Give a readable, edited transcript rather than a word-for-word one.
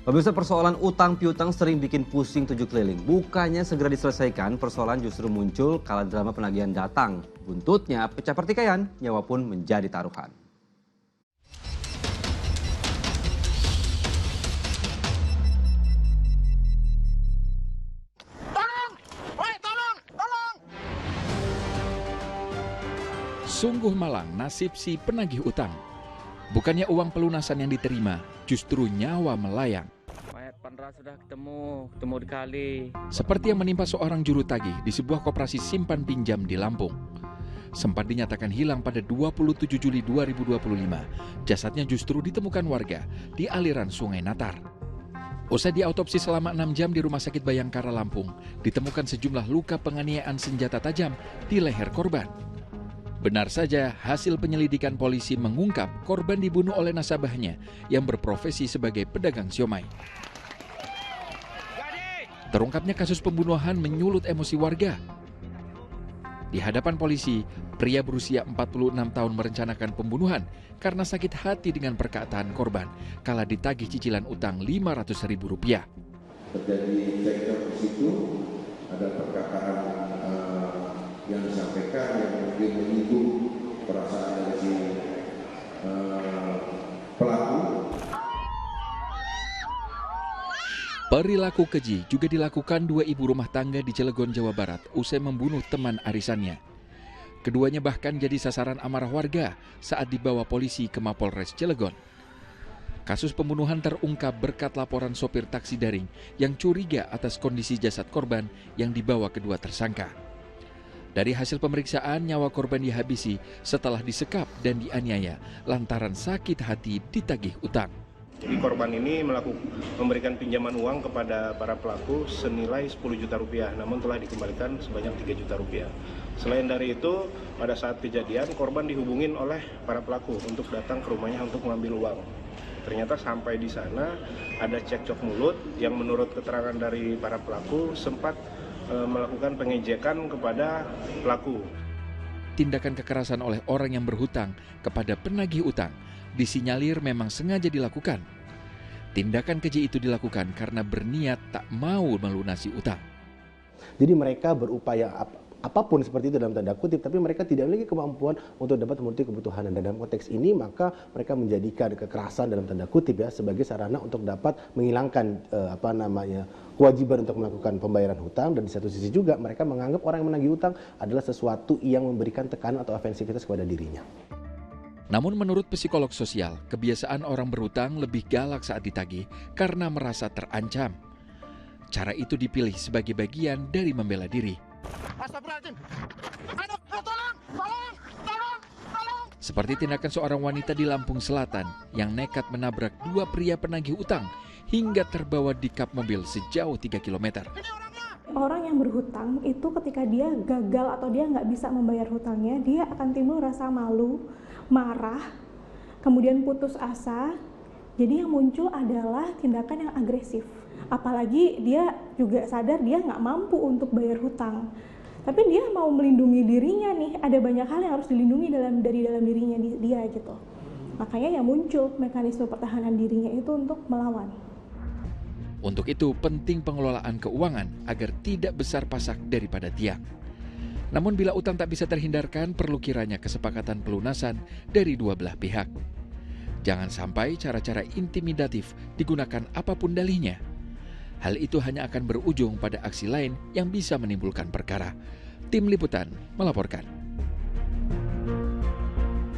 Pemirsa, persoalan utang piutang sering bikin pusing tujuh keliling. Bukannya segera diselesaikan, persoalan justru muncul kala drama penagihan datang. Buntutnya pecah pertikaian, nyawa pun menjadi taruhan. Sungguh malang nasib si penagih utang. Bukannya uang pelunasan yang diterima, justru nyawa melayang. Mayat Pandra sudah ketemu di kali. Seperti yang menimpa seorang juru tagih di sebuah koperasi simpan pinjam di Lampung. Sempat dinyatakan hilang pada 27 Juli 2025, jasadnya justru ditemukan warga di aliran Sungai Natar. Usai diautopsi selama 6 jam di Rumah Sakit Bayangkara Lampung, ditemukan sejumlah luka penganiayaan senjata tajam di leher korban. Benar saja, hasil penyelidikan polisi mengungkap korban dibunuh oleh nasabahnya yang berprofesi sebagai pedagang siomay. Terungkapnya kasus pembunuhan menyulut emosi warga. Di hadapan polisi, pria berusia 46 tahun merencanakan pembunuhan karena sakit hati dengan perkataan korban kala ditagih cicilan utang Rp500.000. Terjadi cekcok di situ, ada perkataan yang disampaikan yang mungkin menyinggung perasaan dari si pelaku. Perilaku keji juga dilakukan dua ibu rumah tangga di Cilegon, Jawa Barat usai membunuh teman arisannya. Keduanya bahkan jadi sasaran amarah warga saat dibawa polisi ke Mapolres Cilegon. Kasus pembunuhan terungkap berkat laporan sopir taksi daring yang curiga atas kondisi jasad korban yang dibawa kedua tersangka. Dari hasil pemeriksaan, nyawa korban dihabisi setelah disekap dan dianiaya lantaran sakit hati ditagih utang. Jadi korban ini memberikan pinjaman uang kepada para pelaku senilai 10 juta rupiah, namun telah dikembalikan sebanyak 3 juta rupiah. Selain dari itu, pada saat kejadian korban dihubungin oleh para pelaku untuk datang ke rumahnya untuk mengambil uang. Ternyata sampai di sana ada cekcok mulut yang menurut keterangan dari para pelaku sempat melakukan pengejekan kepada pelaku. Tindakan kekerasan oleh orang yang berhutang kepada penagih utang disinyalir memang sengaja dilakukan. Tindakan keji itu dilakukan karena berniat tak mau melunasi utang. Jadi mereka berupaya apapun seperti itu dalam tanda kutip, tapi mereka tidak memiliki kemampuan untuk dapat memenuhi kebutuhan. Dan dalam konteks ini maka mereka menjadikan kekerasan dalam tanda kutip ya sebagai sarana untuk dapat menghilangkan kewajiban untuk melakukan pembayaran hutang, dan di satu sisi juga mereka menganggap orang yang menagih hutang adalah sesuatu yang memberikan tekanan atau ofensivitas kepada dirinya. Namun menurut psikolog sosial, kebiasaan orang berhutang lebih galak saat ditagih karena merasa terancam. Cara itu dipilih sebagai bagian dari membela diri. Seperti tindakan seorang wanita di Lampung Selatan yang nekat menabrak dua pria penagih utang hingga terbawa di kap mobil sejauh 3 km. Orang yang berhutang itu ketika dia gagal atau dia nggak bisa membayar hutangnya, dia akan timbul rasa malu, marah, kemudian putus asa. Jadi yang muncul adalah tindakan yang agresif. Apalagi dia juga sadar dia nggak mampu untuk bayar hutang. Tapi dia mau melindungi dirinya nih, ada banyak hal yang harus dilindungi dari dalam dirinya dia gitu. Makanya yang muncul mekanisme pertahanan dirinya itu untuk melawan. Untuk itu penting pengelolaan keuangan agar tidak besar pasak daripada tiang. Namun bila utang tak bisa terhindarkan, perlu kiranya kesepakatan pelunasan dari dua belah pihak. Jangan sampai cara-cara intimidatif digunakan apapun dalihnya. Hal itu hanya akan berujung pada aksi lain yang bisa menimbulkan perkara. Tim Liputan melaporkan.